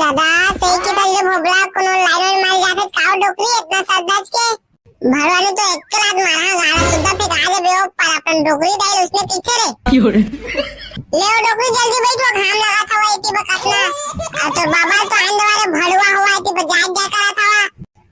दादा सही के तल्ले भोबला कोनो लाइन मार जाते काव डोकरी इतना सदाज के भरवाने तो एक रात मारा गाड़ा सुद्धा फेंक आले बेओ पर अपन डोकरी डाल उसने पीछे रे ले डोकरी जल्दी बैठो घाम लगा था वो इतनी बकसना तो बाबा तो आंदे वाले भड़वा हुआ इतनी बजाज जा करा था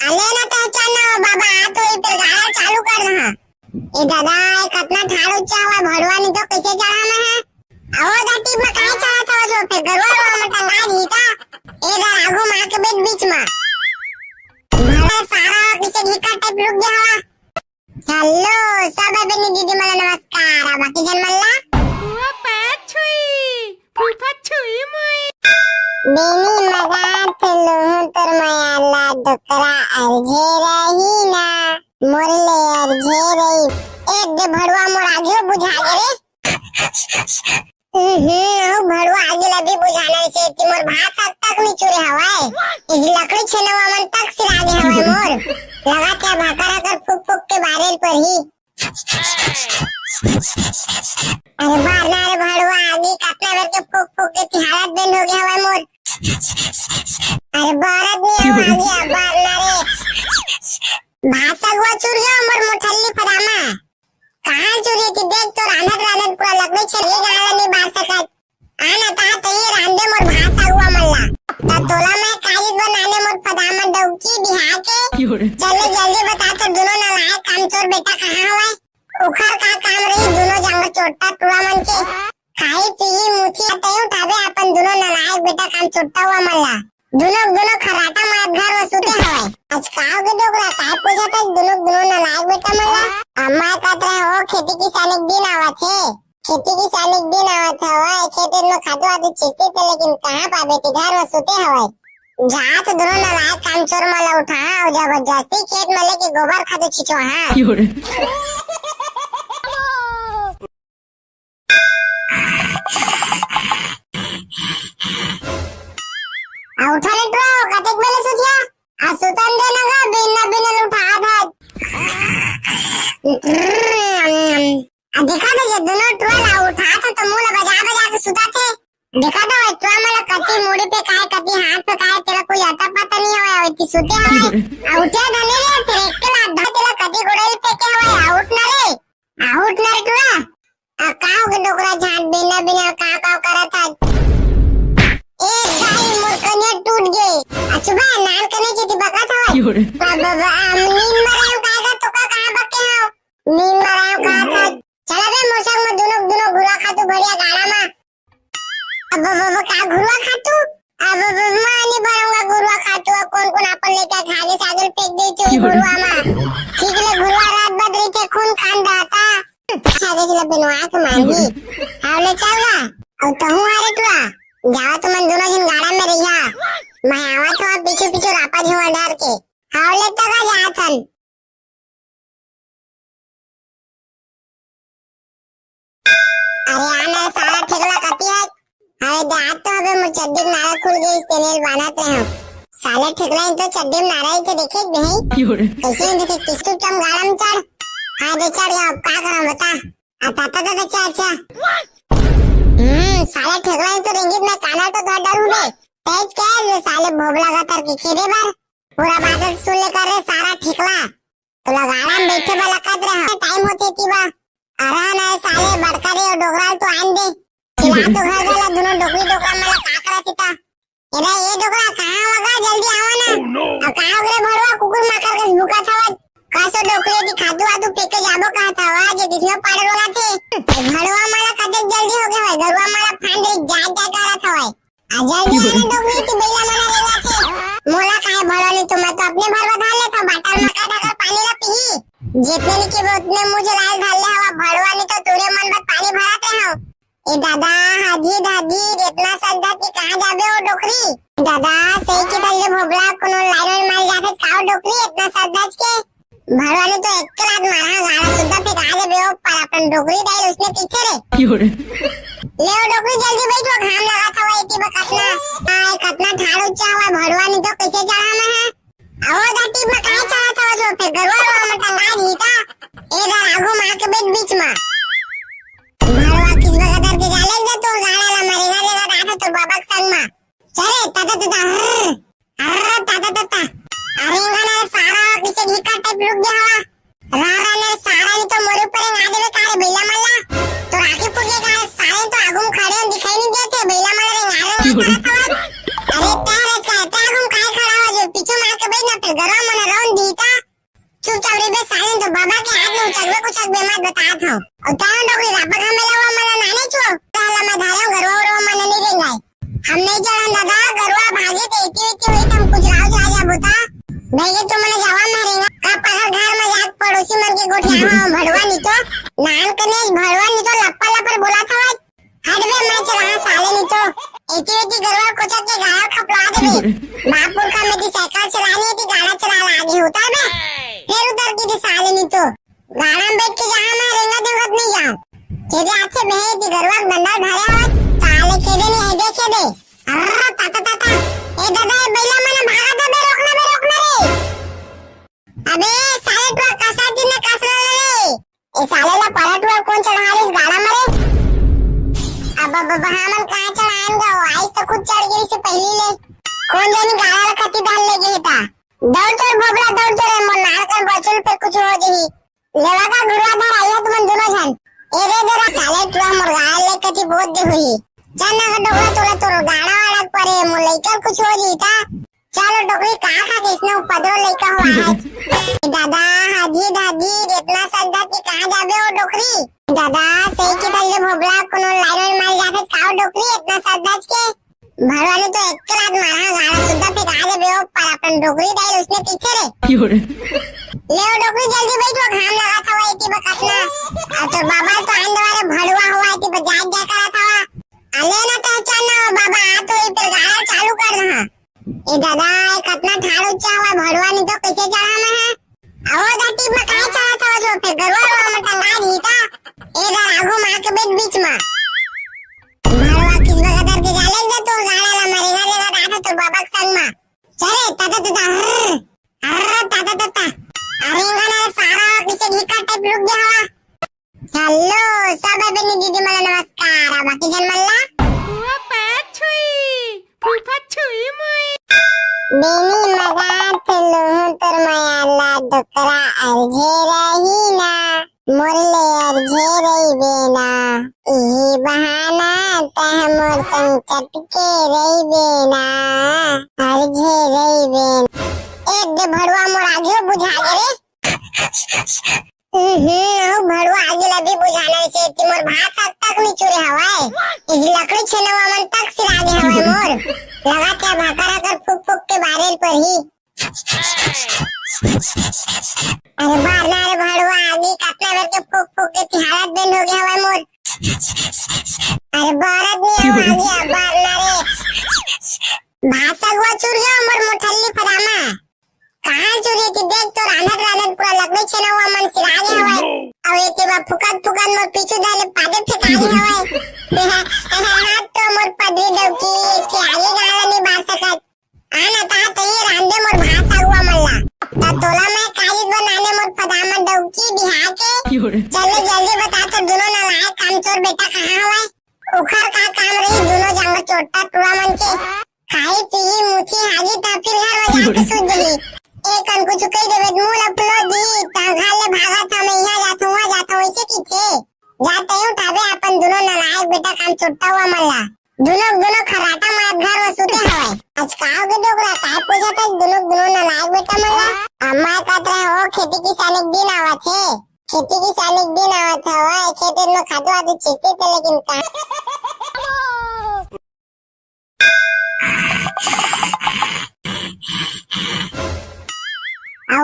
अले ना पहचानना बाबा आ तो इधर गाड़ा चालू कर रहा ए दादा कितना ठाड़ ऊंचा हुआ भड़वा नहीं तो कैसे चढ़ाना है आओ दाटी में काय चढ़ा था जो फिर गरवा मटन ना जीता इधर आगो मां के बीच में भला सारा किसे घिका टाइप रुक गया हवा हेलो सब बनी दीदी मला नमस्कार बाकी जन मल्ला हुआ पैर छुई फूफा छुई मुई बेनी मगात लोहन तर मायाला डोकरा अर्जे रही ना मोरले अर्जे रही एक दे भड़वा मोर आगे बुझा गे रे भड़वा आगे लबी बुझाने से मोर भात तक नहीं चुरे हवाए इस लकड़ी छेनवा मन तक सिरा दे हवाए मोर लगा क्या भाकरा कर फुक फुक के बारेल पर ही अरे बार ना रे भड़वा आगे कितना बार के फुक फुक के हालत बेन हो गया हवाए मोर अरे भारत नहीं आ गया बार ना रे भाषा हुआ चुर गया मोर मुठल्ली फरामा कहां चुरी थी देख तो रानत रानत पूरा लगने चले गाला नहीं बार सकत आना ता तई रांदे मोर भाषा हुआ मल्ला ता तोला मैं कालिद बनाने मोर फदामा डौकी बिहा के चले जल्दी बता तो दोनों नालायक कामचोर बेटा कहां हुआ उखर का काम रही दोनों जंग चोटा टुड़ा मन के खाई पी मुठी आते उठावे अपन दोनों नालायक बेटा काम चोटा हुआ मल्ला दोनों खराटा मार घर वसूते हवाए आज काव के डोकरा काय पूछा था दोनों नालायक बेटा मल्ला अम्मा कहते हो खेती किसान एक दिन आवा थे खेती किसान एक दिन आवा था हवाए खेती में खादो आदि चीजते थे लेकिन कहां पावे थे घर वसूते हवाए जहाँ तो दोनों नालायक कामचोर मला उठा और जबरदस्ती खेत में लेके गोबर खादो छिचो हाँ उठा ले तो कतेक बेले सुतिया आ सुतन दे नगा बिना उठा था आ देखा तो ये दोनों टोला उठा तो मुंह बजा के सुता थे देखा तो टोला मला कति मुड़ी पे काय कति हाथ पे काय तेरा कोई आता पता नहीं होया इतनी सुते है आ उठे धने रे फिर एक के लाद तेरा कति गोड़े पे के होया आउट ना रे टोला आ काव के डोकरा झाट बिना का करा था एक गाय मुर्कने टूट गई अच्छा नान कने चीती बका था बाबा नींद मरायो कागा तो का कहां बके हो नींद मरायो कहा था चला बे मोसक में दोनों घुरा खातू बढ़िया गाड़ा में अब बाबा का घुरा खातू अब मानी बरंगा घुरा खातू कौन अपन लेके खागे सागल फेंक दे चोरी घुरा में ठीक ले घुरा रात बदरी के खून खान दाता सागे चला बनवा के मांगी आवले चलगा और तहु आरे टुआ जावा तो मन दोनों जन गाड़ा में रहिया मैं आवा तो आप पीछे रापा जो डर के हावले तक आ जाथन अरे आना सारा ठेकला कती है अरे दात तो अबे मुझ चड्डी में नारा खुल गई तेनेल बनाते हैं साले ठेकला तो चड्डी में नारा ही तो देखे नहीं कैसे देखे किस्तु चम गाड़ा में चढ़ हाँ दे चढ़ गया अब क्या करा बता आता तो अच्छा साले ठेकला तो रिंगित में काना तो थोड़ा डर हुए तेज क्या है साले भोबला का तर के खेरे बार पूरा बादल सुन लेकर रे सारा ठेकला तो लगाड़ा में बैठे वाला कद रहा टाइम होते थी बा अरे ना साले बड़करे और डोगराल तो आन दे चिल्ला तो घर वाला दोनों डोगरी डोगरा मला का करा थीता एरा ये डोगरा कहां होगा जल्दी आवा ना अब कहां रे भरवा कुकुर माकर के भूखा था कासो डोकरे दी खादू आदू पेके जाबो कहा था वा जे दिसमें पाड़ वाला थे भरवा मला कदे जल्दी हो गया है गरवा मला फांड जा करा था भाई आ जल्दी आने डोगरी की बेला मना लेवा थे मोला काहे भरवाली तुम तो अपने भरवा धाल ले था बाटल में का डाकर पानी ला पी जितने के उतने मुझे लाल धाल ले हवा भरवाली तो तोरे मन में पानी भराते हो ए दादा हाजी दादी इतना सद्दा कि कहां जाबे ओ डोकरी दादा सही के तल्ले भोबला कोनो लाइन मार जाते काव डोकरी इतना सद्दा के भरवाने तो एक रात मारा गाड़ा सुद्धा फेंक आले बेओ पर अपन डोकरी डाल उसने पीछे रे ले डोकरी जल्दी बैठो घाम लगा था वो इतनी बकसना आए कितना ठाड़ ऊंचा हुआ भरवा नहीं तो कैसे चढ़ाना है आओ दाटी में काय चढ़ा था जो फिर गरवा मटन ना जीता इधर आगो मां के बीच में भरवा किस बगदर के जाले जा तो गाड़ा ला मरेगा देगा तो बाबा संग में चले ताता ताता ताता ताता अरे इंगाना सारा किसे ढिका टाइप लुक गया हवा रारा सारा नी तो मोरे ऊपर आ देवे कारे बेला मल्ला तो राखी पुगे का सारे तो आगुम खड़े दिखाई नहीं देते बेला मल्ला रे अरे तारे का आगुम काय खड़ा हो जो पीछे मार के बैठना फिर गरम मन राउंड दीता चुपचाप रे बे सारे तो बाबा के हाथ में चलवे कुछ बे मत बता था और तारा डोकरी रापा का मेला हुआ मला नाने छो ताला मैं धारा गरवा रो मन नहीं रेंगाई हम नहीं चलन दादा गरवा भागे ते इति हुई तुम कुछ राव राजा बता भैया तो मने जावा मारेगा का पगार घर में जात पड़ोसी मन के गोठिया में भड़वा नी तो नान कने भड़वा नी तो लप्पा लपर बोला था हटवे मैं चला साले नी तो इति गरवा कोचा के गाया खपला देवे बापुर का मेरी साइकिल चलानी थी गाड़ा चला आगे होता है फिर उधर की थी साले नी तो गाड़ा में बैठ के जहां मैं रेंगा देवत नहीं जाऊं तेरे हाथ से बहे थी गरवा डंडा धारा साले खेदे नहीं है देखे दे अर्र ताता ताता ए दादा बैला मने भागा था बे रोकना रे अबे साले तो कसा दिन ने कसरा रे ए साले ला पलटवा कौन चढ़ा इस गाड़ा मरे अब हमन कहां चढ़ाएंगे आइस तो खुद चढ़ गई से पहली ले कौन जानी गाड़ा ला खती डाल ले गई था दौड़ तोड़ भोबला दौड़ तोड़ मन नार कर बचल पे कुछ हो जही लेवा का गुरुआ धर आया तुम दोनों जन ए रे जरा साले तू मोर गाड़ा ले कती बहुत दे हुई जाना का डोगरा तोला तोर गाड़ा वाला परे मो लइका कुछ हो जीता चलो डोगरी का खा के इसने उपद्रो लइका हुआ है दादा हाजी दादी इतना सदा की कहां जाबे ओ डोकरी दादा सही के तले भोबला कोनो लाइन मार जाके काओ डोकरी इतना सदा के भरवाने तो एक रात मारा गाड़ा सुद्धा पे गा देबे ओ पर अपन डोकरी डाल उसने पीछे रे ले ओ डोकरी जल्दी बैठो घाम लगा था वो इति बकतना तो बाबा तो आंदवारे भड़वा हुआ इति बजाय जा करा था अले ना पहचानना बाबा आ तो इधर गाड़ा चालू कर रहा ए दादा कितना ठाड़ ऊंचा हुआ भड़वा नहीं तो कैसे चढ़ा मैं है आओ दाटी में काहे चढ़ा था जो फिर गरवा रो मत ना जीता ए दादा आगो मार के बीच में भड़वा किस बगदर के जाले जा तो गाड़ा ला मरेगा लेगा दादा तो बाबा के संग में चले ताता ताता ताता अरे इंगाना सारा किसे ढिका टाइप लुक गया हवा हेलो सब बेनी दीदी मला नमस्कार बाकी जन मल्ला हुआ पैर छुई फूफा छुई मुई बेनी मगात लो तर मायाला डोकरा अर्झे रही ना मोरले अर्झे रही बेना यही बहाना तह मोर संग चटके रही बेना अर्झे रही बेना एक दे भड़वा मोर आगे बुझा रे भड़वा आगे लबी बुझाना से तिमोर भात तक नहीं चुरे हवाए इस लकड़ी छेनवा मन तक सिरा दे हवाए मोर लगा क्या भाकरा कर फुक फुक के बारेल पर ही अरे बार ना रे भड़वा आगे कितना बार के फुक फुक के तिहारत बेन हो गया हवाए मोर अरे बारत नहीं हो गया बार ना रे भाषा हुआ चुर गया मोर मोठल्ली फरामा कहां चुरी थी देख तो रानत पूरा लकड़ी छेनवा मन सिरा दे हवाए और एक बार फुकत मोर पीछे डाले पादे फेंका दे हवाए हाथ तो मोर पदरी डबकी के आगे गाला नहीं बार सकत आना ता तो ये रांदे मोर भाषा हुआ मल्ला ता तोला मैं कालिद बनाने मोर पदामा डबकी बिहा के चलो जल्दी बता तो दोनों नालायक कामचोर बेटा कहां हुआ उखर का काम रही दोनों जंग चोटा टुड़ा मन के खाई पी मुठी हागी ता फिर घर में जाके सो गई एक अन कुछ कह देवे मूल अपलो दी ता घाले भागा था मैं यहां जाता वैसे कीचे जाते हूं ठाबे अपन दोनों नालायक बेटा काम चोटा हुआ मल्ला दोनों खराटा मार घर वसूते हवे आज काओ के डोगरा काय पूछा था दोनों नालायक बेटा मल्ला अम्मा कहत रहे हो खेती किसानी के दिन आवा थे खेती किसानी के दिन आवा था वो खेत में खादो आदि चीजते थे लेकिन का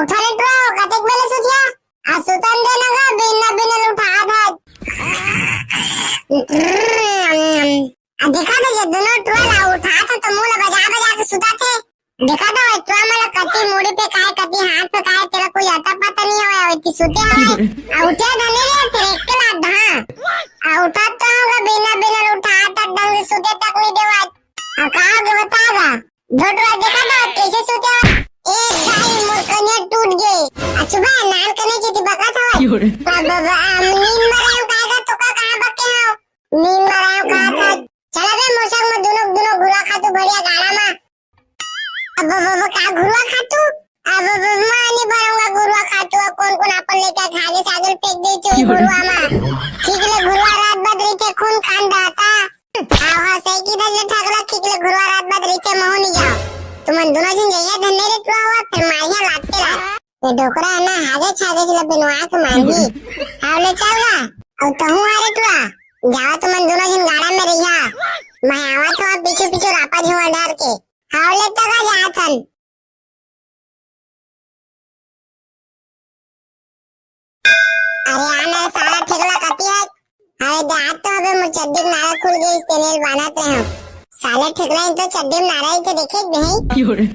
उठाले तो कतेक बेले सुथिया आ सुतन देना गा बिना उठा था आ देखा तो ये दोनों टोला उठा तो मूला बजा के सुता थे देखा तो इतना मला कति मुड़ी पे काय कति हाथ पे काय तेरा कोई आता पता नहीं होया इतनी सुते है आ उठा धने रे फिर एक के लाद धा आ उठा तो होगा बिना उठा तक डंग सुते तक नहीं देवा आ कहां के बतागा ढोटवा देखा तो कैसे सुते एक गाय मोर कने टूट गई अच्छा बा नान कने जेती बका था बाबा नींद मरायो कागा तो का कहां बके हो नींद मरायो कहा था चला बे मोशाक में दोनों दोनों घुरवा खातू बढ़िया गाड़ा में। अब का घुरवा खातू? अब मानी भरूंगा घुरवा खातू। कौन कौन अपन लेके खागे सागल फेंक दे चोई घुरवा में। खिकले घुरवा रात भर रही खून खान दाता। हाँ सही की दल ठगला खिकले घुरवा रात भर रही महू नहीं जाओ। तुमन दोनों जन जइया धन्ने रे टुआ हुआ फिर मारिया लाते ला। ये डोकरा है ना हागे छागे चला बिनवा के मांगी। आवले चलगा अब तहु आरे टुआ जावा तुमन दोनों जन गाड़ा में रहिया। मैं आवा तो अब पीछे पीछे रापा झुआ डर के हावले तक आ जाथन। अरे आना सारा ठेकला कती है। अरे दांत तो अबे मुझ चड्डी नारा खुल गई इस तेनेल बनाते हैं। साले ठेकला इन तो चड्डी नारा ही तो देखे नहीं।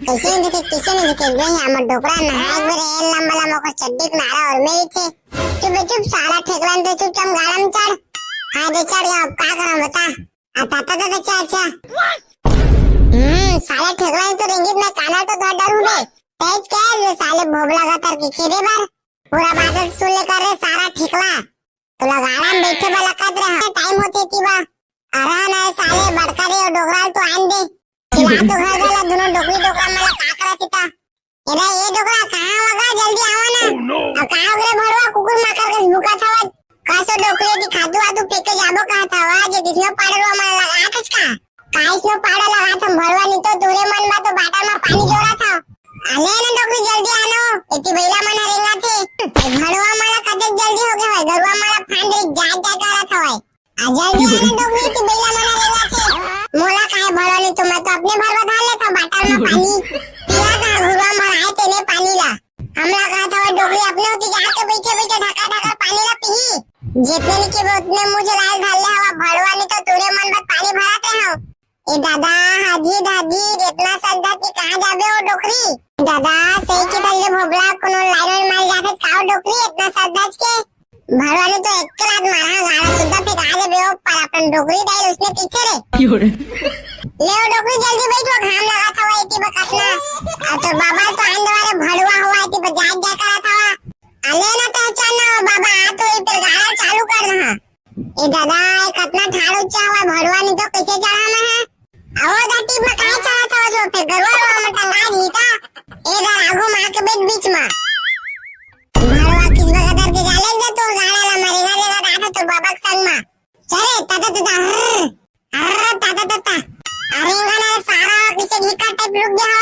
कैसे नहीं देखे नहीं हमार डोकरा नहाए भरे एल लंबा लंबा को चड्डी नारा और मेरी थे। चुप साला ठेकला तो चुपचाप गाड़ा में चढ़। हाँ दे चढ़ गया अब क्या करूं बता। आता अच्छा। साले ठेकला तो रिंगित में काना तो धड़ डर हुए। तेज क्या साले भोबला का तर के खेदे बार पूरा बादल सुन ले कर सारा ठेकला तो लगाड़ा में बैठे वाला कद रहा टाइम होते थी बा अरा ना साले बड़का रे और डोगराल तो आन दे चिल्ला तो घर वाला दोनों डोगरी डोगरा मला का करत था। ये डोगरा कहां वगा जल्दी आवा ना। अब कहां गरे भरवा कुकुर माकर के भूखा था कासो डोकरे दी खादू आदू फेंके जाबो कहा था वा जे दिसनो पाड़रो मला लगा कच का काइसनो पाड़ा लगा था भरवा नहीं तो दूरे मन में तो बाटा में पानी जोरा था। आले ना डोकरी जल्दी आनो इतनी बेला मना रेंगा थे भरवा मला कदे जल्दी हो गया गरवा मला फांड रे जा करा था आ जल्दी आना डोकरी इतनी बेला मना रेंगा थे मोला काहे भरवा नहीं तो मैं तो अपने भरवा डाल ले था बाटा में पानी पिया का घुरवा मराए तेने पानी ला हमला कहा था डोकरी अपने होती जाके बैठे ढका पानी ला पी जितने के उतने मुझे लाल डाल ले हवा भरवा नहीं तो तुरे मन में पानी भराते हो। ए दादा हाजी दादी इतना सद्दा की कहां जाबे ओ डोकरी दादा सही के दल्ले भोबला कोनो लाइन मार जाके काओ डोकरी इतना सद्दा के भरवा ने तो एक रात मारा गाड़ा सुद्धा पे गाले बे ओ पर अपन डोकरी डाल उसने पीछे रे ले ओ डोकरी जल्दी बैठो घाम लगा था वो इतनी बकसना अब तो बाबा तो आंदवारे भरवा हुआ इतनी बजाय जा करा था अले ना तो चलना बाबा आ तो इधर गाड़ा चालू कर रहा। ए दादा कितना ठाड़ ऊंचा हुआ भरवा नहीं तो कैसे चढ़ा मैं है आओ दाटी में कहां चढ़ा था जो फिर गरवा मत ना जीता ए दादा आगो मार के बीच में भरवा किस बगदर के जाले दे तो गाड़ा ला मरेगा लेगा दादा तो बाबा के संग में चले ताता अरे गाना सारा किसे घिका टाइप रुक गया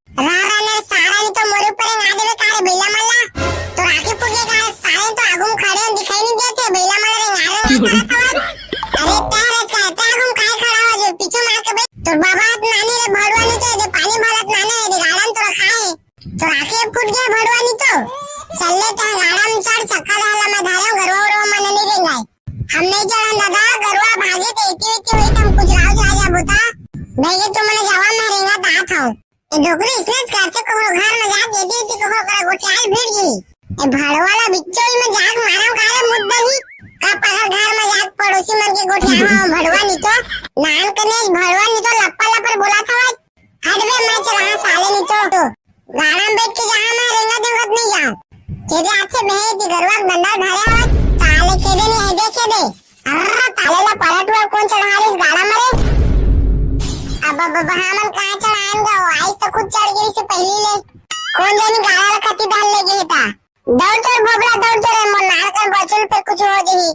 हवा रारा ने सारा नहीं तो मोरे ऊपर ना देवे कारे बेला मल्ला तो राखी पुगे का सारे तो आगुम खड़े दिखाई नहीं देते बेला मल्ला रे नारे अरे तारे आगुम काय खड़ा हो जो पीछे मार के तो बाबा नानी रे भड़वा नहीं तो दे पानी भरत नाने रे गाड़न तो रखा है तो राखी फूट गया भड़वा नहीं तो चलले तो गाड़ा में चढ़ सका वाला मैं धारा गरवा रो मन नहीं रेंगाई हम नहीं चढ़न दादा गरवा भागे तो इतनी हुई तुम कुछ राव जा बोता भैया तो मैंने जवान में रेंगा ता था डोकरी इसने करते को घर में जा दे दी को करा गोटियाल भीड़ गई ए भाड़वाला बिच्चोई में जाग मारम काले मुद्दे ही का पगर घर में जाग पड़ोसी मन के गोटिया भड़वा नहीं तो नान कने भड़वा नहीं तो लप्पा लपर बोला था हटवे मैं चला साले नहीं तो गाड़ा में बैठ के जहां मैं रेंगा देखत नहीं जाऊं तेरे आथे बहे दी गरवा गंदा धरे हो साले खेदे नहीं है देखे दे ताले ला पलट हुआ कौन चढ़ा इस गाड़ा में रे अब हमन कहां चढ़ाएंगे आइस तो खुद चढ़ गई से पहले ले कौन जानी गाड़ा ला खती डाल ले गई था दौड़ तो भोबला दौड़ तो रे मन नार कर बचल पे कुछ हो गई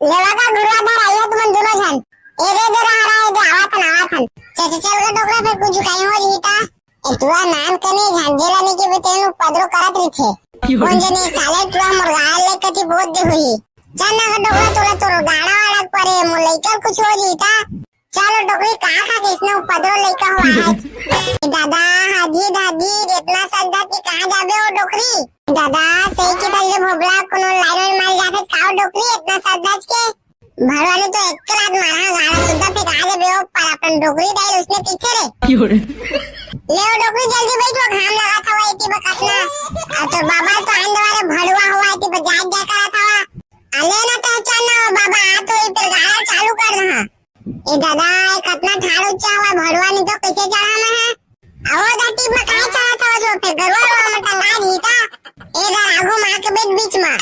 लेवा का गुरुआ धर आया तुम दोनों जन ए रे दे रहा है दे आवा था चल के डोकरा पे कुछ कहीं हो रही था ए तुआ नाम कने झंझेला ने के बेतेनु पदरो करत रही थे कौन जानी साले तुआ मुर्गा ले कती बहुत दे हुई चल ना डोकरा तोरा गाड़ा वाला परे मो लेकर कुछ हो रही था चलो डोकरी कहाँ खा के इसने पदरो लेकर हुआ है दादा हाजी दादी इतना सद्दा की कहाँ जाबे ओ डोकरी दादा सही के दल्ले भोबला कोनो लाइन मार जाके काओ डोकरी इतना सद्दा के भरवा ने तो एक रात मारा गाड़ा सुद्धा पे गाले बे ओ पर अपन डोकरी डाल उसने पीछे रे ले ओ डोकरी जल्दी बैठो घाम लगा था वो इतनी बकसना तो बाबा तो आंदवारे भड़वा हुआ इतनी बजाय जा करा था अले ना तो चलना बाबा आ तो इधर गाड़ा चालू कर रहा। ए दादा कितना ठाड़ ऊंचा हुआ भड़वा नहीं तो कैसे चढ़ा मैं है आओ दाटी में कहां चढ़ा था जो फिर गरवा मत ना जीता ए दादा आगो मार के बीच में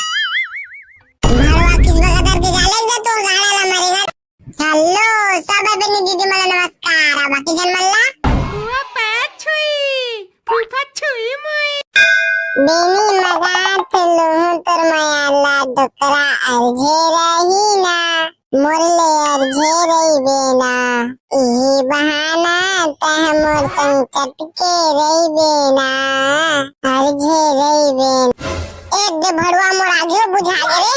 भड़वा किस बगदर के जाले दे तो गाड़ा ला मरेगा चलो सब बेनी दीदी मला नमस्कार बाकी जन मला बुआ पैर छुई फूफा छुई मुई बेनी मगात लोह तर मायाला डोकरा अर्झे रहीना मोरले अर्झे रही बेना इही बहाना तह मोर संग चटके रही बेना अर्झे रही बेना एक दे भड़वा मोर आगे बुझा गे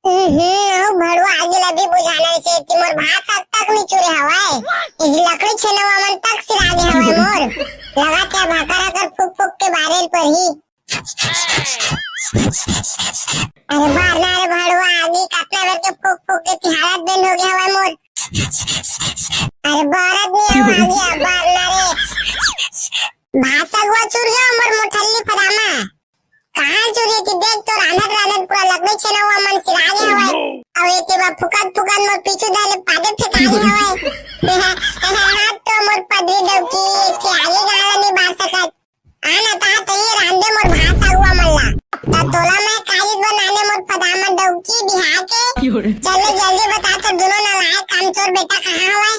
रे भड़वा आगे लबी बुझाना से ती मोर भात तक नहीं चुरे हवाए इस लकड़ी छेनवा मन तक सिर आगे हवाए मोर लगा क्या भाकरा कर फुक फुक के बारेल पर ही अरे बार ना रे भड़वा आगे काटना भर के फुक फुक के ती हालत बेन हो गया हवाए मोर अरे बारत नहीं आगे बार ना रे भाषा गुआ चुर गया मोर मोठल्ली फरामा कहाँ चुरी की देख तो रानत पूरा लकड़ी छेनवा मन सिर आगे हवाए अब एक बार फुकत मोर पीछे डाले पादे फेंकाले हवाए हाथ तो मोर पदरी डबकी के आगे गाला नहीं बार सकत आना ता तई रांदे मोर भाषा हुआ मल्ला ता तोला मैं कालिद बनाने मोर पदामा डबकी बिहा के चले जल्दी बता तो दोनों नालायक कामचोर बेटा कहाँ हवाए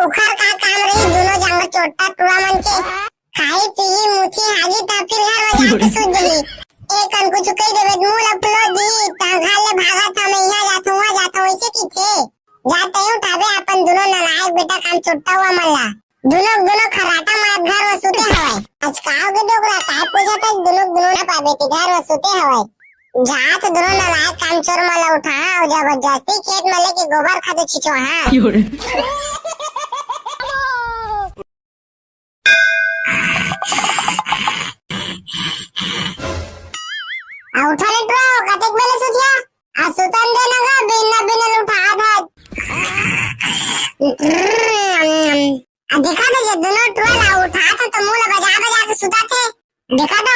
उखर का काम रही दोनों जंग चोटा टुरा मन के खाई पी मुठी हागी ता फिर घर वाला के सूझ गई एक अन कुछ कई देवे मूल अपलो दी ता घाले भागा था मैं यहाँ जाता हूँ ऐसे की थे जाते ही उठावे अपन दोनों नालायक बेटा काम चोटा हुआ मल्ला दोनों खराटा मार घर वसूते हवाए आज काव के डोगरा काय पूछा था दोनों ना पावे के घर वसूते हवाए जात दोनों नालायक काम चोर मला उठा और जबरदस्ती खेत मले के गोबर खाते छिचो हाँ उठाने तो कतेक बेले सुथिया आ सुतन दे नगा बिन उठा था आ दिखा दे दोनों टोला उठा था तो मूल बजा के सुता थे